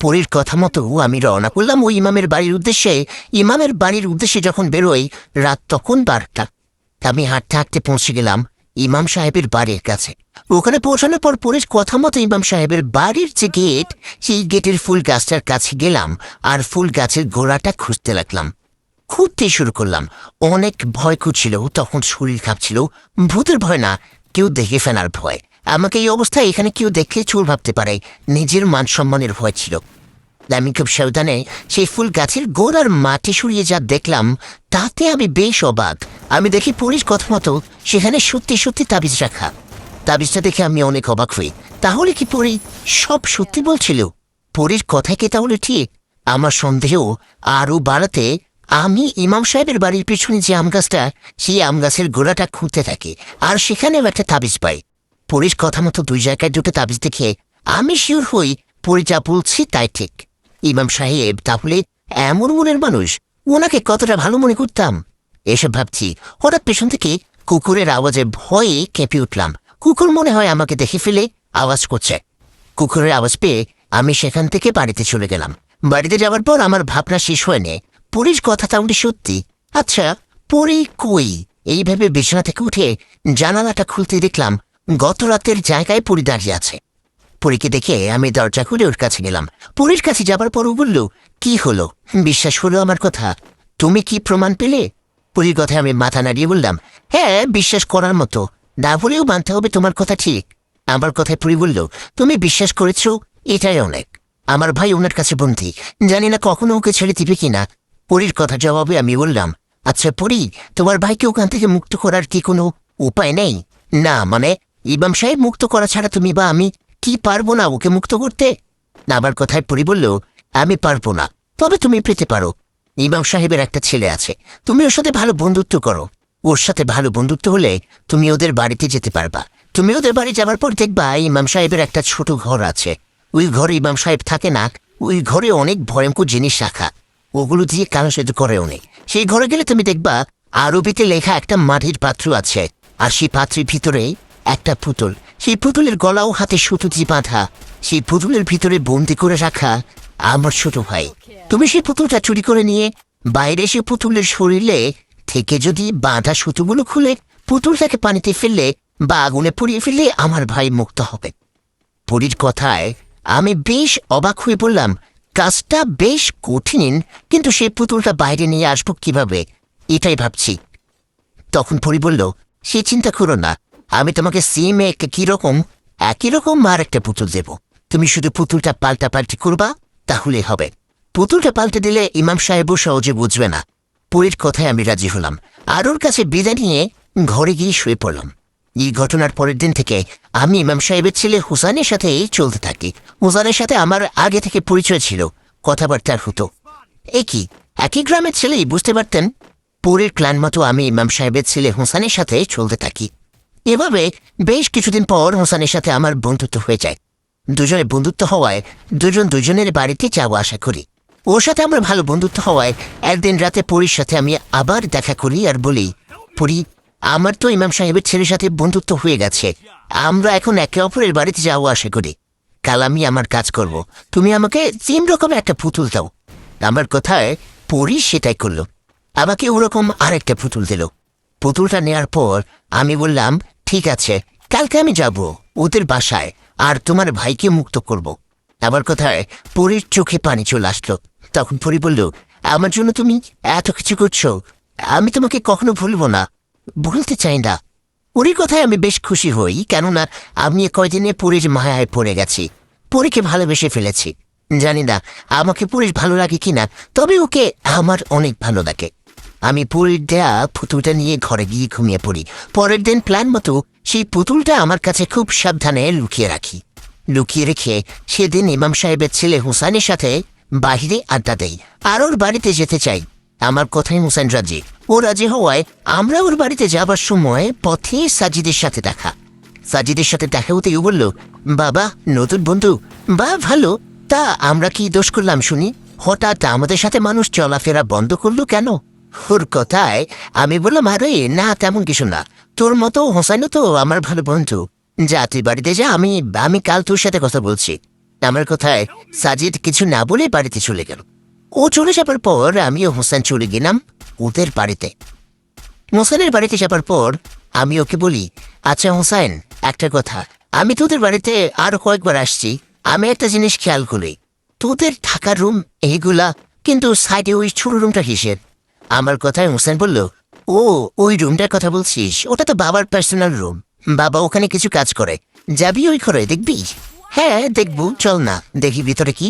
পরীর কথা মতো আমি রওনা করলাম ওই ইমামের বাড়ির উদ্দেশ্যে। ইমামের বাড়ির উদ্দেশ্যে যখন বেরোই, রাত তখন 12টা। আমি হাঁটতে হাঁটতে পৌঁছে গেলাম ইমাম সাহেবের বাড়ির কাছে। ওখানে পৌঁছানোর পর পরীর কথা মতো ইমাম সাহেবের বাড়ির যে গেট, সেই গেটের ফুল গাছটার কাছে গেলাম আর ফুল গাছের গোড়াটা খুঁজতে লাগলাম। খুঁজতে শুরু করলাম। অনেক ভয় করছিল, তখন শরীর কাঁপছিল। ভূতের ভয় না, কেউ দেখে ফেলার ভয়। আমাকে এই অবস্থায় এখানে কেউ দেখলে চোর ভাবতে পারে, নিজের মান সম্মানের ভয় ছিল। আমি খুব সাবধানে সেই ফুল গাছের গোড়ার মাটি সরিয়ে যা দেখলাম, তাতে আমি বেশ অবাক। আমি দেখি পরীর কথা মতো সেখানে সত্যি সত্যি তাবিজ রাখা। তাবিজটা দেখে আমি অনেক অবাক হই। তাহলে কি পরী সব সত্যি বলছিল? পরীর কথা কি তাহলে ঠিক? আমার সন্দেহ আরও বাড়াতে আমি ইমাম সাহেবের বাড়ির পিছনে যে আম গাছটা, সেই আম গাছের গোড়াটা খুঁজতে থাকি, আর সেখানেও একটা তাবিজ পাই। পরীর কথা মতো 2 জায়গায় দুটো তাবিজ দেখে আমি শিওর হই পরী যা বলছি তাই ঠিক। ইমাম সাহেব তাহলে এমন মনের মানুষ, ওনাকে কতটা ভালো মনে করতাম। এসব ভাবছি, হঠাৎ পেছন থেকে কুকুরের আওয়াজে ভয়ে কেঁপে উঠলাম। কুকুর মনে হয় আমাকে দেখে ফেলে আওয়াজ করছে। কুকুরের আওয়াজ পেয়ে আমি সেখান থেকে বাড়িতে চলে গেলাম। বাড়িতে যাওয়ার পর আমার ভাবনা শেষ হয়নি, পরীর কথা তাহলে সত্যি। আচ্ছা, পরী কই? এইভাবে বিছানা থেকে উঠে জানালাটা খুলতে দেখলাম গত রাতের জায়গায় পরী দাঁড়িয়ে আছে। পরীকে দেখে আমি দরজা খুলে ওর কাছে গেলাম। পরীর কাছে যাবার পর ও বলল, কি হলো? বিশ্বাস হলো আমার কথা? তুমি কি প্রমাণ পেলে? পরীর কথায় আমি মাথা নাড়িয়ে বললাম, হ্যাঁ, বিশ্বাস করার মতো। না বলেও মানতে হবে তোমার কথা ঠিক। আমার কথায় পরী বলল, তুমি বিশ্বাস করেছ, এটাই অনেক। আমার ভাই ওনার কাছে বন্দী, জানি না কখনো ওকে ছেড়ে দিবে কিনা। পরীর কথা জবাবে আমি বললাম, আচ্ছা পরী, তোমার ভাইকে ওখান থেকে মুক্ত করার কি কোনো উপায় নেই? না মানে, ইমাম সাহেব মুক্ত করা ছাড়া তুমি বা আমি কি পারবো না ওকে মুক্ত করতে? আমার কথায় পরী বলল, আমি পারবো না, তবে তুমি পেতে পারো। ইমাম সাহেবের একটা ছেলে আছে, তুমি ওর সাথে ভালো বন্ধুত্ব করো। ওর সাথে ভালো বন্ধুত্ব হলে তুমি ওদের বাড়িতে যেতে পারবা। তুমি ওদের বাড়ি যাবার পর দেখবা ইমাম সাহেবের একটা ছোট ঘর আছে। ওই ঘরে ইমাম সাহেব থাকে না, ওই ঘরে অনেক ভয়ঙ্কর জিনিস রাখা, ওগুলো দিয়ে কারো সাথে করেও নেই। সেই ঘরে গেলে তুমি দেখবা আরবিতে লেখা একটা মাটির পাত্র আছে, আর সেই পাত্রের ভিতরে একটা পুতুল। সেই পুতুলের গলাও হাতে সুতো দিয়ে বাঁধা। সেই পুতুলের ভিতরে বন্দি করে রাখা আমার ছোট ভাই। তুমি সেই পুতুলটা চুরি করে নিয়ে বাইরে এসে পুতুলের শরীরে থেকে যদি বাঁধা সুতোগুলো খুলে পুতুলটাকে পানিতে ফেললে বা আগুনে পুড়িয়ে ফেললে আমার ভাই মুক্ত হবে। পরীর কথায় আমি বেশ অবাক হয়ে বললাম, কাজটা বেশ কঠিন, কিন্তু সেই পুতুলটা বাইরে নিয়ে আসবো কিভাবে, এটাই ভাবছি। তখন পরী বলল, সে চিন্তা করো না, আমি তোমাকে সেম কিরকম একই রকম আর একটা পুতুল দেব। তুমি শুধু পুতুলটা পাল্টাপাল্টি করবা, তাহলে হবে। পুতুলটা পাল্টে দিলে ইমাম সাহেবও সহজে বুঝবে না। পরীর কথায় আমি রাজি হলাম, আর ওর কাছে বিদায় নিয়ে ঘরে গিয়ে শুয়ে পড়লাম। এই ঘটনার পরের দিন থেকে আমি ইমাম সাহেবের ছেলে হুসাইনের সাথে চলতে থাকি। হুসাইনের সাথে আমার আগে থেকে পরিচয় ছিল, কথাবার্তার হতো। একই গ্রামের ছেলেই, বুঝতে পারতেন। পরীর প্ল্যান মতো আমি ইমাম সাহেবের ছেলে হুসাইনের সাথে চলতে থাকি। এভাবে বেশ কিছুদিন পর হুসাইনের সাথে আমার বন্ধুত্ব হয়ে যায়। দুজনের বন্ধুত্ব হওয়ায় দুজনের বাড়িতে যাওয়া আসা করি। ওর সাথে আমার ভালো বন্ধুত্ব হওয়ায় একদিন রাতে পরীর সাথে আমি আবার দেখা করি আর বলি, পরী, আমার তো ইমাম সাহেবের ছেলের সাথে বন্ধুত্ব হয়ে গেছে, আমরা এখন একে অপরের বাড়িতে যাওয়া আসা করি। কাল আমি আমার কাজ করব, তুমি আমাকে 3 রকমের একটা পুতুল দাও। আমার কথায় পরী সেটাই করল, আমাকে ওরকম আরেকটা পুতুল দিল। পুতুলটা নেয়ার পর আমি বললাম, ঠিক আছে, কালকে আমি যাব ওদের বাসায় আর তোমার ভাইকে মুক্ত করব। আমার কথায় পরীর চোখে পানি চলে আসলো। তখন পরী বলল, আমার জন্য তুমি এত কিছু করছো, আমি তোমাকে কখনো ভুলবো না, ভুলতে চাই না। পরীর কথায় আমি বেশ খুশি হই, কেননা আমি কয়দিনে পরীর মায়ায় পড়ে গেছি, পরীকে ভালোবেসে ফেলেছি। জানি না আমাকে পরীর ভালো লাগে কিনা, তবে ওকে আমার অনেক ভালো লাগে। আমি পরীর দেয়া পুতুলটা নিয়ে ঘরে গিয়ে ঘুমিয়ে পড়ি। পরের দিন প্ল্যান মতো সেই পুতুলটা আমার কাছে খুব সাবধানে লুকিয়ে রাখি। লুকিয়ে রেখে সেদিন ইমাম সাহেবের ছেলে হুসাইনের সাথে বাহিরে আড্ডা দেই আর ওর বাড়িতে যেতে চাই। আমার কথাই হুসাইন রাজি। ও রাজি হওয়ায় আমরা ওর বাড়িতে যাবার সময় পথে সাজিদের সাথে দেখা। সাজিদের সাথে দেখা হতেই ও বলল, বাবা, নতুন বন্ধু, বা ভালো, তা আমরা কি দোষ করলাম শুনি? হঠাৎ আমাদের সাথে মানুষ চলাফেরা বন্ধ করলো কেন? ওর কথায় আমি বললাম, আরে না, তেমন কিছু না, তোর মতো হোসাইনও তো আমার ভালো বন্ধু। যা, তুই বাড়িতে যা, আমি কাল তোর সাথে কথা বলছি। আমার কথায় সাজিদ কিছু না বলে বাড়িতে চলে গেল। ও চলে যাবার পর আমিও হোসেন চলে গেলাম ওদের বাড়িতে। হোসেনের বাড়িতে যাবার পর আমি ওকে বলি, আচ্ছা হোসেন, একটা কথা, আমি তোদের বাড়িতে আরো কয়েকবার আসছি, আমি একটা জিনিস খেয়াল করি, তোদের থাকার রুম এইগুলা, কিন্তু সাইডে ওই ছোট রুমটা কিসের? আমার কথায় হোসেন বলল, ও ওই রুমটার কথা বলছিস, ওটা তো বাবার পার্সোনাল রুম, বাবা ওখানে কিছু কাজ করে, যাবি ওই ঘরে দেখবি? হ্যাঁ দেখবো, চল না দেখি ভিতরে কি।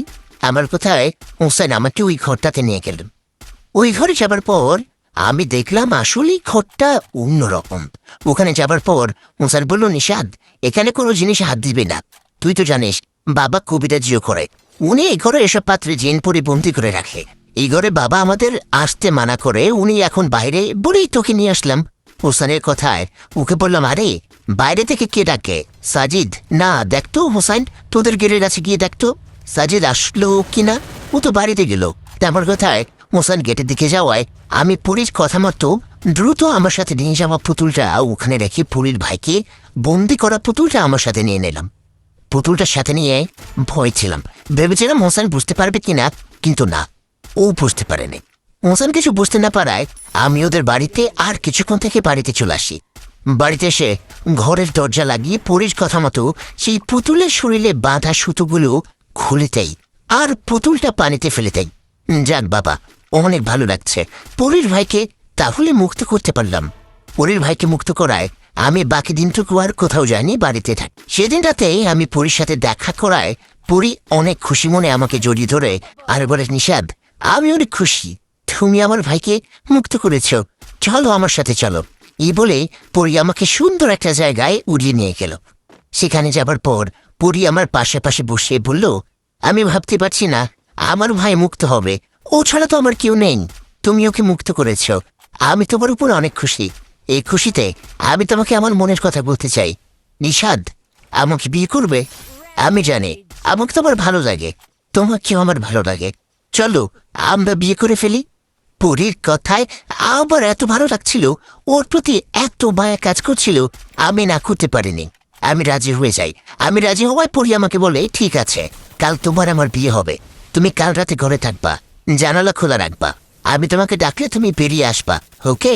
আমার কথায় হোসেন আমাকে ওই ঘরটাতে নিয়ে গেলেন। ওই ঘরে যাবার পর আমি দেখলাম আসলেই ঘরটা অন্যরকম। ওখানে যাবার পর হোসেন বলল, নিশাদ, এখানে কোনো জিনিস হাত দিবে না, তুই তো জানিস বাবা কবিরাজিও করে, উনি এই ঘরে এসব পাত্রে জিন পরে বন্দি করে রাখে, এই ঘরে বাবা আমাদের আসতে মানা করে, উনি এখন বাইরে বলেই তোকে নিয়ে আসলাম। হোসেনের কথায় ওকে বললাম, আরে বাইরে থেকে কে ডাকে? সাজিদ? না দেখতো হোসেন, তোদের গেটের কাছে গিয়ে দেখতো সাজিদ আসলো কিনা, ও তো বাড়িতে গেল। আমার কথায় হোসেন গেটের দিকে যাওয়ায় আমি পুরীর কথা মতো দ্রুত আমার সাথে নিয়ে যাওয়া পুতুলটা ওখানে রেখে পুরীর ভাইকে বন্দি করা পুতুলটা আমার সাথে নিয়ে নিলাম। পুতুলটার সাথে নিয়ে ভয় ছিলাম, ভেবেছিলাম হোসেন বুঝতে পারবে কিনা, কিন্তু না, ও বুঝতে পারেনি। হোসেন কিছু বুঝতে না পারায় আমি ওদের বাড়িতে আর কিছুক্ষণ থেকে বাড়িতে চলে আসি। বাড়িতে এসে ঘরের দরজা লাগিয়ে পুরীর কথা মতো সেই পুতুলের শরীরে বাঁধা সুতোগুলো খুলে দেই আর পুতুলটা পানিতে ফেলে দেই। যাক বাবা, অনেক ভালো লাগছে, পরীর ভাইকে তাহলে মুক্ত করতে পারলাম। পরীর ভাইকে মুক্ত করায় আমি বাকি দিনটুকু আর কোথাও যাইনি, বাড়িতে থাকি। সেদিন রাতে আমি পরীর সাথে দেখা করায় পরী অনেক খুশি মনে আমাকে জড়িয়ে ধরে আর বলে, নিশাদ, আমি অনেক খুশি, তুমি আমার ভাইকে মুক্ত করেছ, চলো আমার সাথে চলো। এই বলে পরী আমাকে সুন্দর একটা জায়গায় উড়িয়ে নিয়ে গেল। সেখানে যাবার পর পরী আমার পাশে পাশে বসে বলল, আমি ভাবতে পারছি না আমার ভাই মুক্ত হবে, ও ছাড়া তো আমার কেউ নেই, তুমি ওকে মুক্ত করেছ, আমি তোমার উপর অনেক খুশি। এই খুশিতে আমি তোমাকে আমার মনের কথা বলতে চাই, নিশাদ, আমাকে বিয়ে করবে? আমি জানি আমাকে তোমার ভালো লাগে, তোমাকেও আমার ভালো লাগে, চলো আমরা বিয়ে করে ফেলি। পরীর কথায় আমার এত ভালো লাগছিল, ওর প্রতি এত মায়া কাজ করছিল, আমি না করতে পারিনি। আমি রাজি হয়ে যাই। আমি রাজি হওয়ায় পরী আমাকে বলে, ঠিক আছে, কাল তোমার আমার বিয়ে হবে, তুমি কাল রাতে ঘরে থাকবা, জানালা খোলা রাখবা, আমি তোমাকে ডাকলে তুমি বেরিয়ে আসবা, ওকে?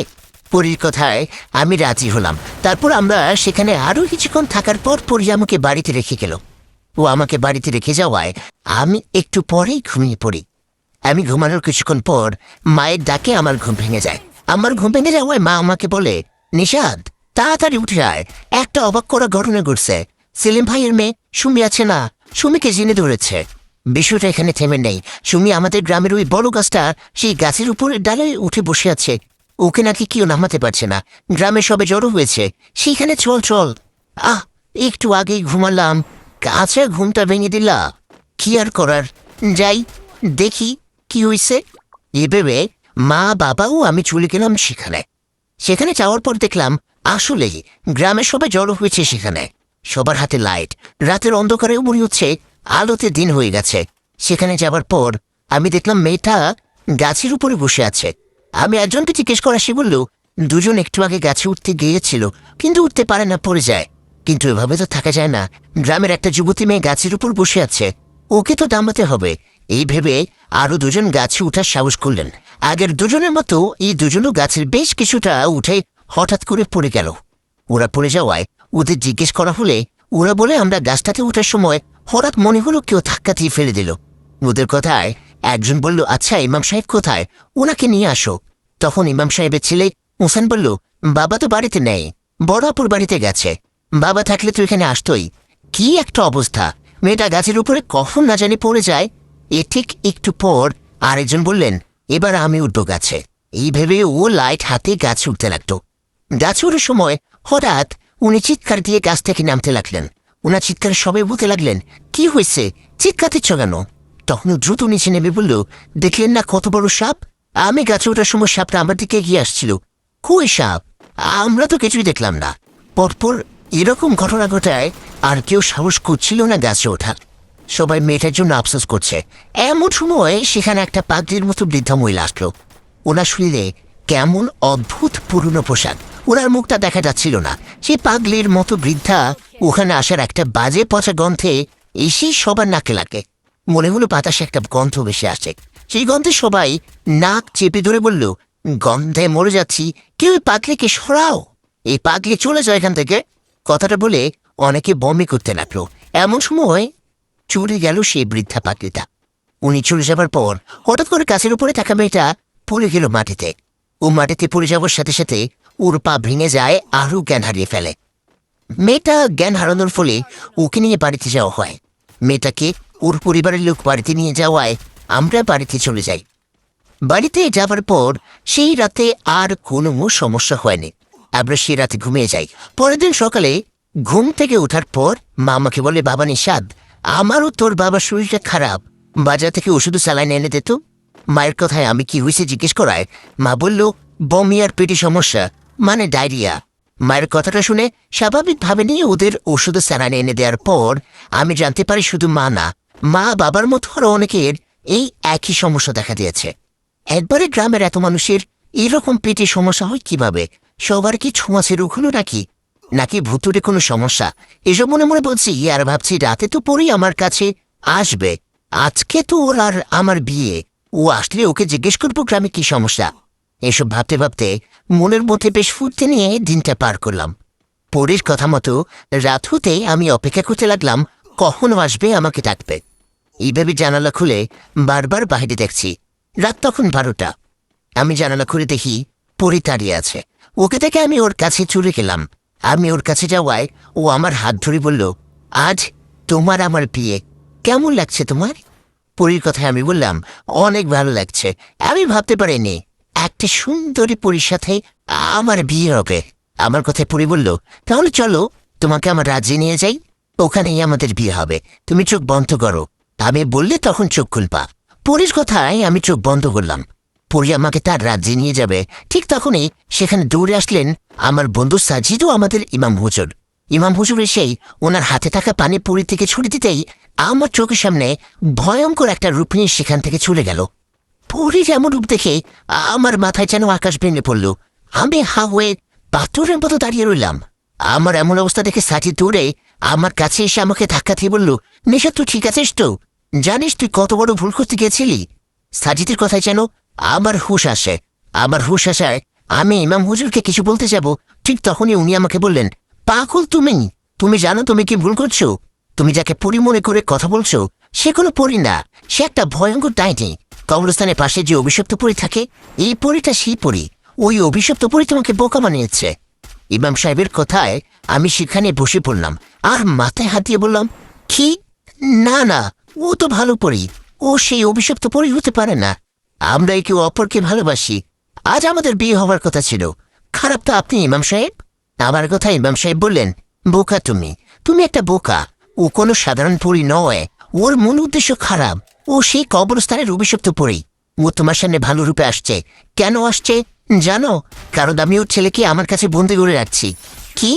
পরীর কথায় আমি রাজি হলাম। তারপর আমরা সেখানে আরো কিছুক্ষণ থাকার পর পরী আমাকে বাড়িতে রেখে গেল। ও আমাকে বাড়িতে রেখে যাওয়ায় আমি একটু পরেই ঘুমিয়ে পড়ি। আমি ঘুমানোর কিছুক্ষণ পর মায়ের ডাকে আমার ঘুম ভেঙে যায়। আমার ঘুম ভেঙে যাওয়ায় মা আমাকে বলে, নিশাদ, তাড়াতাড়ি উঠে আয়, একটা অবাক করা ঘটনা ঘটছে, সেলিম ভাইয়ের মেয়ে সুমি আছে না, সুমিকে জেনে ধরেছে। বিষয়টা এখানে থেমে নেই, সুমি আমাদের গ্রামের ওই বড় গাছটা, সেই গাছের উপরে ডালে উঠে বসে আছে, ওকে নাকি কেউ নামাতে পারছে না, গ্রামে সবে জড়ো হয়েছে, সেইখানে চল চল। একটু আগেই ঘুমালাম, কাছে ঘুমটা ভেঙে দিলা, কি আর করার, যাই দেখি কি হইছে। এভাবে মা বাবাও আমি চলে গেলাম সেখানে। সেখানে যাওয়ার পর দেখলাম আসলে গ্রামের সবাই জড়ো হয়েছে সেখানে, সবার হাতে লাইট, রাতের অন্ধকারেও মনে হচ্ছে আলোতে দিন হয়ে গেছে। সেখানে যাবার পর আমি দেখলাম মেয়েটা গাছের উপরে বসে আছে। আমি একজনকে জিজ্ঞেস করা, সে বলল দুজন একটু আগে গাছে উঠতে গিয়েছিল, কিন্তু উঠতে পারে না, পড়ে যায়। কিন্তু এভাবে তো থাকা যায় না, গ্রামের একটা যুবতী মেয়ে গাছের উপর বসে আছে, ওকে তো নামাতে হবে। এই ভেবে আরো দুজন গাছে উঠার সাহস করলেন। আগের দুজনের মতো এই দুজনও গাছের বেশ কিছুটা উঠে হঠাৎ করে পড়ে গেল। ওরা পড়ে যাওয়ায় ওদের জিজ্ঞেস করা হলে ওরা বলে, আমরা গাছটাতে ওঠার সময় হঠাৎ মনে হলো কেউ ধাক্কা দিয়ে ফেলে দিল। ওদের কথায় একজন বলল, আচ্ছা ইমাম সাহেব কোথায়, ওনাকে নিয়ে আসো। তখন ইমাম সাহেবের ছেলে হোসেন বলল, বাবা তো বাড়িতে নেই, বড় আপুর বাড়িতে গেছে, বাবা থাকলে তো এখানে আসতোই। কি একটা অবস্থা, মেয়েটা গাছের উপরে কখন না জানি পড়ে যায়। এ ঠিক একটু পর আরেকজন বললেন, এবার আমি উঠবো গাছে। এই ভেবে ও লাইট হাতে গাছে উঠতে লাগতো। গাছে ওঠার সময় হঠাৎ উনি চিৎকার দিয়ে গাছ থেকে নামতে লাগলেন। ওনার চিৎকার সবাই বলতে লাগলেন, কি হয়েছে, চিৎকার দিচ্ছ কেন? তখন দ্রুত নিচে নেমে বলল, দেখলেন না কত বড় সাপ? আমি গাছে ওঠার সময় সাপটা আমার দিকে এগিয়ে আসছিল। কই সাপ? আমরা তো কিছুই দেখলাম না। পরপর এরকম ঘটনা ঘটায় আর কেউ সাহস করছিল না গাছে ওঠা। সবাই মেয়েটার জন্য আফসোস করছে। এমন সময় সেখানে একটা পাগড়ির মতো বৃদ্ধা মহিলা আসলো। ওনার শরীরে কেমন অদ্ভুত পুরনো পোশাক, ওনার মুখটা দেখা যাচ্ছিল না। সেই পাগলির মতো বৃদ্ধা ওখানে আসার একটা বাজে পচা গন্ধে এসেই সবার নাকে লাগে। মনে হলো বাতাসে একটা গন্ধ ভেসে আসে। সেই গন্ধে সবাই নাক চেপে ধরে বলল, গন্ধে মরে যাচ্ছি, কেউ এই পাগলিকে সরাও, এই পাগলি চলে যায় এখান থেকে। কথাটা বলে অনেকে বমি করতে লাগলো। এমন সময় চলে গেল সেই বৃদ্ধা পাগলিটা। উনি চলে যাবার পর হঠাৎ করে গাছের উপরে থাকা মেয়েটা পড়ে গেল মাটিতে। ও মাটিতে পড়ে যাওয়ার সাথে সাথে ওর পা ভেঙে যায়, আরও জ্ঞান হারিয়ে ফেলে। মেয়েটা জ্ঞান হারানোর ফলে ওকে নিয়ে বাড়িতে যাওয়া হয়। মেয়েটাকে ওর পরিবারের লোক বাড়িতে নিয়ে যাওয়ায় আমরা বাড়িতে চলে যাই। বাড়িতে যাবার পর সেই রাতে আর কোনো সমস্যা হয়নি। আমরা সেই রাতে ঘুমিয়ে যাই। পরের দিন সকালে ঘুম থেকে ওঠার পর মা আমাকে বলে, বাবা নিষাদ, আমারও তোর বাবার শরীরটা খারাপ, বাজার থেকে ওষুধ স্যালাইন এনে দিত। মায়ের কথায় আমি কি হয়েছে জিজ্ঞেস করায় মা বলল, বমি আর পেটে সমস্যা, মানে ডায়রিয়া। মায়ের কথাটা শুনে স্বাভাবিকভাবে নিয়ে ওদের ওষুধ স্যালাইন এনে দেওয়ার পর আমি জানতে পারি শুধু মা না, মা বাবার মতো আরো অনেকের এই একই সমস্যা দেখা দিয়েছে। একবারে গ্রামের এত মানুষের এরকম পেটে সমস্যা হয় কিভাবে? সবার কি ছোঁয়াচে রোগ হলো নাকি, নাকি ভুতুরে কোনো সমস্যা? এসব মনে মনে বলছি আর ভাবছি রাতে তো পরেই আমার কাছে আসবে। আজকে তো ওর আর আমার বিয়ে, ও আসলে ওকে জিজ্ঞেস করবো গ্রামে কি সমস্যা। এসব ভাবতে ভাবতে মনের মধ্যে বেশ ফুর্তি নিয়ে দিনটা পার করলাম। পরের কথা মতো রাত হতে আমি অপেক্ষা করতে লাগলাম কখন আসবে আমাকে ডাকবে। এইভাবে জানালা খুলে বারবার বাইরে দেখছি। রাত তখন 12টা। আমি জানালা খুলে দেখি পরি দাঁড়িয়ে আছে। ওকে দেখে আমি ওর কাছে চলে গেলাম। আমি ওর কাছে যাওয়ায় ও আমার হাত ধরে বলল, আজ তোমার আমার বিয়ে, কেমন লাগছে তোমার? পরীর কথায় আমি বললাম, অনেক ভালো লাগছে। আমি ভাবতে পারিনি একটা সুন্দরী পরীর সাথে আমার বিয়ে হবে। আমার কথায় পরি বলল, তাহলে চলো তোমাকে আমার রাজ্যে নিয়ে যাই, ওখানেই আমাদের বিয়ে হবে। তুমি চোখ বন্ধ করো, আমি বললে তখন চোখ খুলবা। পরীর কথায় আমি চোখ বন্ধ করলাম। পরি আমাকে তার রাজ্যে নিয়ে যাবে। ঠিক তখনই সেখানে দৌড়ে আসলেন আমার বন্ধু সাজিদ ও আমাদের ইমাম হুজুর। ইমাম হুজুর এসেই ওনার হাতে থাকা পানি পরি থেকে ছুড়ে দিতেই আমার চোখের সামনে ভয়ঙ্কর একটা রূপ নিয়ে সেখান থেকে চলে গেল। পরির এমন রূপ দেখে আমার মাথায় যেন আকাশ ভেঙে পড়ল। আমি হা হয়ে পাথরের মতো দাঁড়িয়ে রইলাম। আমার এমন অবস্থা দেখে সাজিদ দৌড়ে আমার কাছে এসে আমাকে ধাক্কা দিয়ে বলল, নিশা তুই ঠিক আছিস তো? জানিস তুই কত বড় ভুল করতে গেছিলি? সাজিদের কথায় যেন আমার হুঁশ আসে। আমার হুঁশ আসায় আমি ইমাম হুজুরকে কিছু বলতে যাব, ঠিক তখনই উনি আমাকে বললেন, পাগল তুমি জানো তুমি কি ভুল করছো? তুমি যাকে পরি মনে করে কথা বলছো সে কোনো পরি না, সে একটা ভয়ঙ্কর ডাইনি। কবরস্থানের পাশে যে অভিশপ্ত পরি থাকে, এই পরিটা সেই পরি। ওই অভিশপ্ত পরি তোমাকে বোকা বানিয়েছে। ইমাম সাহেবের কথায় আমি সেখানে বসে পড়লাম আর মাথায় হাত দিয়ে বললাম, কি? না না, ও তো ভালো পরি, ও সেই অভিশপ্ত পরি হতে পারে না। আমরা একে অপরকে ভালোবাসি। আজ আমাদের বিয়ে হওয়ার কথা ছিল। খারাপ তো আপনি ইমাম সাহেব। আমার কথা ইমাম সাহেব বললেন, বোকা তুমি একটা বোকা। ও কোনো সাধারণ পরি নয়, ওর মূল উদ্দেশ্য খারাপ। ও সেই কবরস্থানের অভিশপ্ত পরি। ও তোমার সামনে ভালো রূপে আসছে। কেন আসছে জানো? কারণ আমি ওর ছেলেকে আমার কাছে বন্দি করে রাখছি। কি?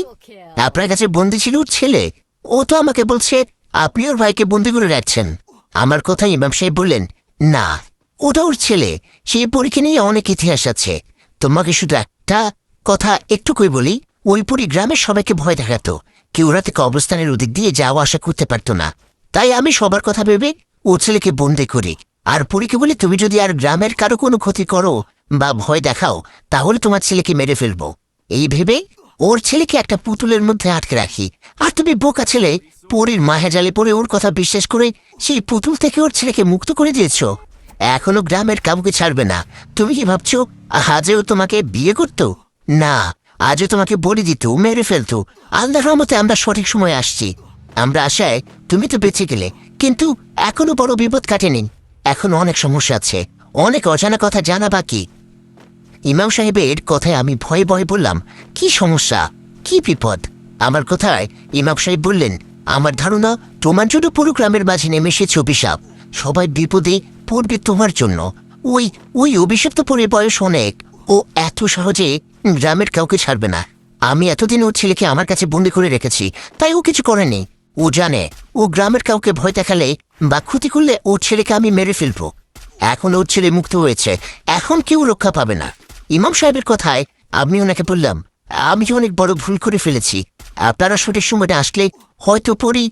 আপনার কাছে বন্দি ছিল ওর ছেলে? ও তো আমাকে বলছে আপনি ওর ভাইকে বন্দি করে রাখছেন। আমার কথা ইমাম সাহেব বললেন, না, ওটা ওর ছেলে। সেই পরীক্ষা নিয়ে অনেক ইতিহাস আছে। তোমাকে শুধু একটা কথা একটুকুই বলি, ওই পরি গ্রামের সবাইকে ভয় দেখাতো। কেউ রাতে কবরস্থানের ওদিক দিয়ে যাওয়া আসা করতে পারতো না। তাই আমি সবার কথা ভেবে ও ছেলেকে বন্দি করি। আর পরীকে বলি, তুমি যদি আর গ্রামের কারো কোনো ক্ষতি করো বা ভয় দেখাও তাহলে তোমার ছেলেকে মেরে ফেলবো। এই ভেবে ওর ছেলেকে একটা পুতুলের মধ্যে আটকে রাখি। আর তুমি বোকা ছেলে পরীর মায়াজালে পড়ে ওর কথা বিশ্বাস করে সেই পুতুল থেকে ওর ছেলেকে মুক্ত করে দিয়েছ। এখনো গ্রামের কাউকে ছাড়বে না। তুমি কি ভাবছো আজও তোমাকে বিয়ে করতো? না, আজও তোমাকে বলি দিত, মেরে ফেলতো। আল্লাহর রহমতে আমরা সঠিক সময় আসছি। আমরা আশায় তুমি তো বেঁচে গেলে, কিন্তু এখনো বড় বিপদ কাটেনি। এখনো অনেক সমস্যা আছে, অনেক অজানা কথা জানা বাকি। ইমাম সাহেবের কথায় আমি ভয়ে ভয়ে বললাম, কি সমস্যা, কি বিপদ? আমার কথায় ইমাম সাহেব বললেন, আমার ধারণা তোমার জন্য পুরো গ্রামের মাঝে নেমে এসেছে অভিশাপ। সবাই বিপদে পড়বে তোমার জন্য। ওই ওই অভিশাপ তো পরে বয়স অনেক, ও এত সহজে গ্রামের কাউকে ছাড়বে না। আমি এতদিন ওর ছেলেকে আমার কাছে বন্দি করে রেখেছি, তাই ও কিছু করেনি। ও জানে ও গ্রামের কাউকে ভয় দেখালে বা ক্ষতি করলে ওর ছেলেকে আমি মেরে ফেলবো। এখন ওর ছেলে মুক্ত হয়েছে, এখন কেউ রক্ষা পাবে না। ইমাম সাহেবের কথায় আমি ওনাকে বললাম, আমি অনেক বড় ভুল করে ফেলেছি। আপনারা সঠিক সময়টা আসলে হয়তো পরি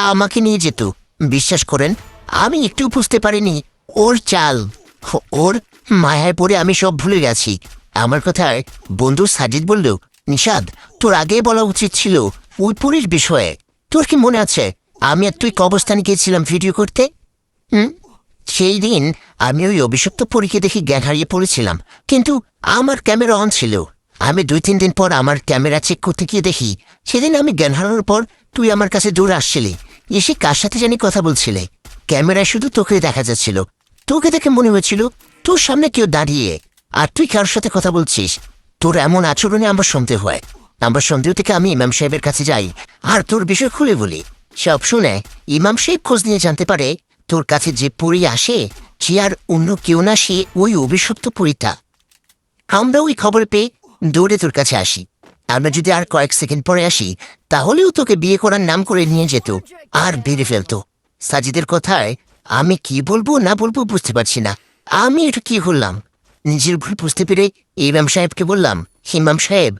আমাকে নিয়ে যেত। বিশ্বাস করেন আমি একটু বুঝতে পারিনি ওর চাল। ওর মায়ায় পড়ে আমি সব ভুলে গেছি। আমার কথায় বন্ধু সাজিদ বলল, নিশাদ তোর আগে বলা উচিত ছিল ওই পুরীর বিষয়ে। তোর কি মনে আছে আমি আর তুই কবরস্থানে গিয়েছিলাম ভিডিও করতে? সেই দিন আমি ওই অভিশপ্ত পরীকে দেখি জ্ঞান হারিয়ে পড়েছিলাম, কিন্তু আমার ক্যামেরা অন ছিল। আমি 2-3 দিন পর আমার ক্যামেরা চেক করতে গিয়ে দেখি সেদিন আমি জ্ঞান হারানোর পর তুই আমার কাছে দৌড়ে আসছিলি, এসে কার সাথে জানি কথা বলছিলে। ক্যামেরায় শুধু তোকে দেখা যাচ্ছিল। তোকে দেখে মনে হয়েছিল তোর সামনে কেউ দাঁড়িয়ে আর তুই কারোর সাথে কথা বলছিস। তোর এমন আচরণে আমার সন্দেহ হয়। আমার সন্দেহ থেকে আমি ইমাম সাহেবের কাছে যাই আর তোর বিষয় খুলে বলি। সব শুনে ইমাম সাহেব খোঁজ নিয়ে জানতে পারে তোর কাছে যে পরী আসে সে আর অন্য কেউ না, সে ওই অভিশপ্ত পরীটা। আমরা ওই খবর পেয়ে দৌড়ে তোর কাছে আসি। আমরা যদি আর কয়েক সেকেন্ড পরে আসি তাহলেও তোকে বিয়ে করার নাম করে নিয়ে যেত আর বেড়ে ফেলতো। সাজিদের কথায় আমি কি বলবো না বলবো বুঝতে পারছি না। আমি এটা কি করলাম? নিজের ভুল বুঝতে পেরে ইমাম সাহেবকে বললাম, ইমাম সাহেব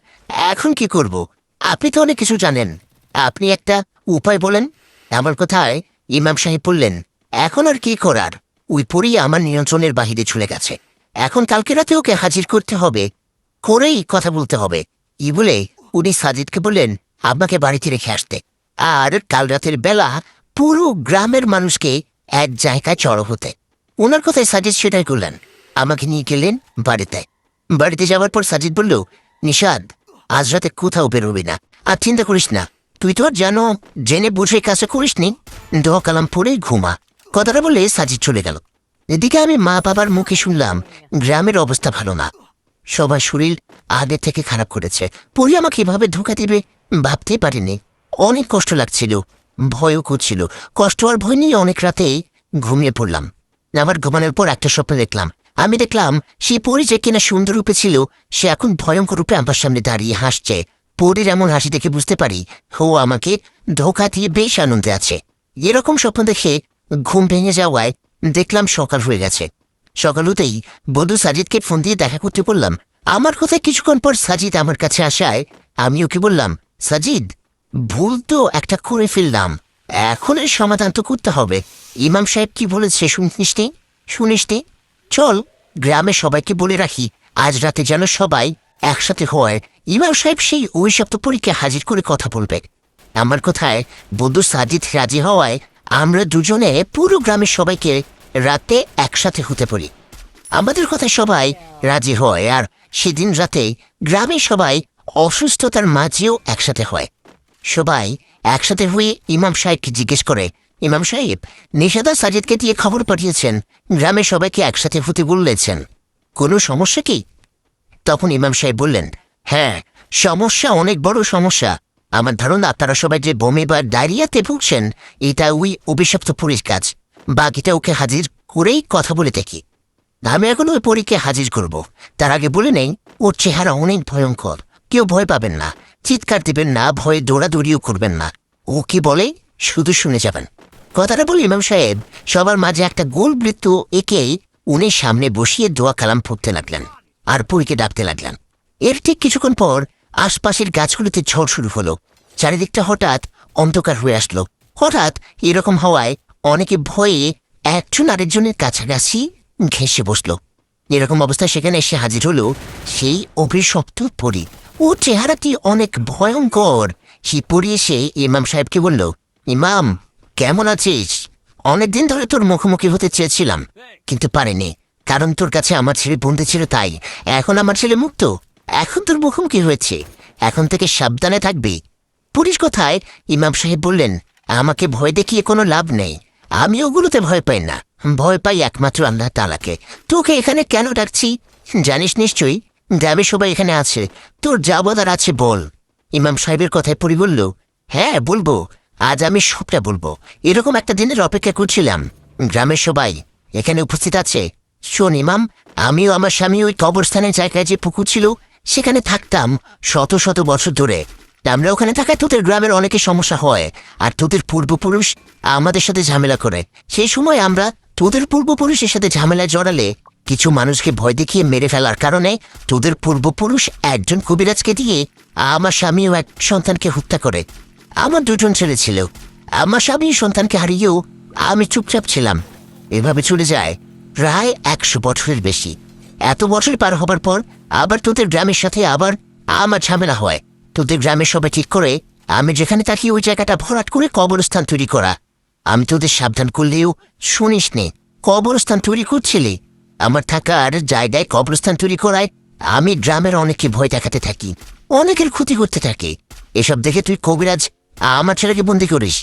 এখন কি করব? আপনি তো অনেক কিছু জানেন, আপনি একটা উপায় বলেন। আমার কথায় ইমাম সাহেব বললেন, এখন আর কি করার, ওই পরী আমার নিয়ন্ত্রণের বাহিরে চলে গেছে। এখন কালকে রাতে ওকে হাজির করতে হবে, করেই কথা বলতে হবে। ই বলে উনি সাজিদকে বললেন আপনাকে বাড়িতে রেখে আসতে, আর কাল রাতের বেলা পুরো গ্রামের মানুষকে এক জায়গায় জড়ো হতে। ওনার কথায় সাজিদ সেটাই করলেন। আমাকে নিয়ে গেলেন বাড়িতে। বাড়িতে যাওয়ার পর সাজিদ বলল, নিশাদ আজ রাতে কোথাও বেরোবি না, আর চিন্তা করিস না, তুই তো আর জানো জেনে বুঝে কাছে করিস নি, দোয়া কালাম পড়ে ঘুমা। কথাটা বলে সাজিদ চলে গেল। এদিকে আমি মা বাবার মুখে শুনলাম গ্রামের অবস্থা ভালো না, সবার শরীর আগে থেকে খারাপ করেছে। পরি আমাকে এভাবে ধোঁকা দিবে ভাবতেই পারিনি। অনেক কষ্ট লাগছিল, ভয়ও করছিল। কষ্ট আর ভয় নিয়ে অনেক রাতেই ঘুমিয়ে পড়লাম। আবার ঘুমানোর পর একটা স্বপ্ন দেখলাম। আমি দেখলাম সেই পরি যে কিনা সুন্দর রূপে ছিল সে এখন ভয়ঙ্কর রূপে আমার সামনে দাঁড়িয়ে হাসছে। পরির এমন হাসি দেখে বুঝতে পারি ও আমাকে ধোঁকা দিয়ে বেশ আনন্দে আছে। এরকম স্বপ্ন দেখে ঘুম ভেঙে যাওয়ায় দেখলাম সকাল হয়ে গেছে। সকাল হতেই বন্ধু সাজিদকে ফোন দিয়ে দেখা করতে বললাম। আমার কথায় কিছুক্ষণ পর সাজিদ আমার কাছে আসায় আমি ওকে বললাম, সাজিদ ভুল তো একটা করে ফেললাম, এখন এর সমাধান তো করতে হবে। ইমাম সাহেব কি বলেছে শুনিসনি? চল গ্রামের সবাইকে বলে রাখি আজ রাতে যেন সবাই একসাথে হয়। ইমাম সাহেব সেই অভিশপ্ত পরীকে হাজির করে কথা বলবে। আমার কথায় বন্ধু সাজিদ রাজি হওয়ায় আমরা দুজনে পুরো গ্রামের সবাইকে রাতে একসাথে হতে পারি। আমাদের কথায় সবাই রাজি হয় আর সেদিন রাতে গ্রামের সবাই অসুস্থতার মাঝেও একসাথে হয়। সবাই একসাথে হয়ে ইমাম সাহেবকে জিজ্ঞেস করে, ইমাম সাহেব নিশাদা সাজিদকে দিয়ে খবর পাঠিয়েছেন গ্রামের সবাইকে একসাথে হতে বলেছেন, কোনো সমস্যা কি? তখন ইমাম সাহেব বললেন, হ্যাঁ সমস্যা, অনেক বড় সমস্যা। আমার ধারণা আপনারা সবাই যে বমি বা ডায়রিয়াতে ভুগছেন এটা ওই অভিশপ্ত পরীর কাজ। বাকিটা ওকে হাজির করেই কথা বলে দেখি। আমি এখন ওই পরীকে হাজির করব। তার আগে বলে নেই ওর চেহারা অনেক ভয়ঙ্কর। কেউ ভয় পাবেন না, চিৎকার দিবেন না, ভয়ে দৌড়াদৌড়িও করবেন না। ও কি বলে শুধু শুনে যাবেন। কথাটা বলে ইমাম সাহেব সবার মাঝে একটা গোল বৃত্ত এঁকেই উনি সামনে বসিয়ে দোয়া কালাম পড়তে লাগলেন আর পরীকে ডাকতে লাগলেন। এর ঠিক কিছুক্ষণ পর আশপাশের গাছগুলোতে ঝড় শুরু হলো। চারিদিকটা হঠাৎ অন্ধকার হয়ে আসলো। হঠাৎ এরকম হওয়ায় অনেকে ভয়ে একজন আরেকজনের কাছাকাছি ঘেঁষে বসলো। এরকম অবস্থায় সেখানে এসে হাজির হলো সেই অভিশপ্ত পরী। ও চেহারাটি অনেক ভয়ঙ্কর। সেই পরী এসে ইমাম সাহেবকে বলল, ইমাম কেমন আছিস? অনেকদিন ধরে তোর মুখোমুখি হতে চেয়েছিলাম কিন্তু পারিনি, কারণ তোর কাছে আমার ছেলে বন্দি ছিল, তাই এখন আমার ছেলে মুক্ত, এখন তোর মুখোমুখি হয়েছে, এখন থেকে সাবধানে থাকবি। পুলিশ কথায় ইমাম সাহেব বললেন, আমাকে ভয় দেখিয়ে কোনো লাভ নেই, আমি ওগুলোতে ভয় পাই না, ভয় পাই একমাত্র আল্লাহ তাআলাকে। তোকে এখানে কেন ডাকছি জানিস নিশ্চয়ই, গ্রামের সবাই এখানে আছে, তোর যা বলার আছে বল। ইমাম সাহেবের কথায় পরি বলল, হ্যাঁ বলবো, আজ আমি সবটা বলবো। এরকম একটা দিনের অপেক্ষা করছিলাম, গ্রামের সবাই এখানে উপস্থিত আছে। শোন ইমাম, আমিও আমার স্বামী ওই কবরস্থানের জায়গায় যে পুকুর ছিল সেখানে থাকতাম শত শত বছর ধরে। আমরা ওখানে থাকায় তোদের গ্রামের অনেকে সমস্যা হয়, আর তোদের পূর্বপুরুষ আমাদের সাথে ঝামেলা করে। সেই সময় আমরা তোদের পূর্বপুরুষের সাথে ঝামেলায় জড়ালে কিছু মানুষকে ভয় দেখিয়ে মেরে ফেলার কারণে তোদের পূর্বপুরুষ একজন কবিরাজকে দিয়ে আমার স্বামী ও এক সন্তানকে হত্যা করে। আমার দুজন ছেলে ছিল, আমার স্বামী সন্তানকে হারিয়েও আমি চুপচাপ ছিলাম। এভাবে চলে যায় প্রায় 100 বছরের বেশি। এত বছর পার হবার পর আবার তোদের গ্রামের সাথে আবার আমার ঝামেলা হয়। তোদের গ্রামের সবাই ঠিক করে আমি যেখানে থাকি ওই জায়গাটা ভরাট করে কবরস্থান তৈরি করা। আমি তোদের সাবধান করলেও শুনিস নে, কবরস্থান তৈরি করছিলি। আমার থাকার জায়গায় কবরস্থান তৈরি করায় আমি গ্রামের অনেককে ভয় দেখাতে থাকি, অনেকের ক্ষতি করতে থাকি। এসব দেখে তুই কবিরাজ আমার ছেলেকে বন্দি করিস।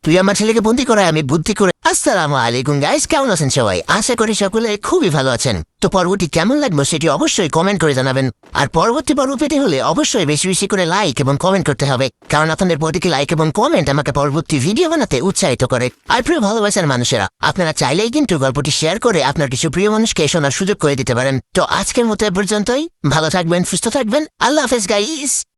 তুই আমার ছেলেকে বন্দি করায় আমি বুদ্ধি করে। আসসালামু আলাইকুম গাইস, কেমন আছেন সবাই? আশা করি সকলে খুবই ভালো আছেন। তো পরবর্তী কেমন লাগবে সেটি অবশ্যই কমেন্ট করে জানাবেন। আর পরবর্তী পর্ব পেতে হলে অবশ্যই বেশি বেশি করে লাইক এবং কমেন্ট করতে হবে, কারণ আপনাদের প্রতিটি লাইক এবং কমেন্ট আমাকে পরবর্তী ভিডিও বানাতে উৎসাহিত করে। আর প্রিয় ভালোবাসার মানুষেরা, আপনারা চাইলেই কিন্তু গল্পটি শেয়ার করে আপনার কিছু প্রিয় মানুষকে শোনার সুযোগ করে দিতে পারেন। তো আজকের মতো এ পর্যন্তই। ভালো থাকবেন, সুস্থ থাকবেন। আল্লাহ হাফেজ গাইস।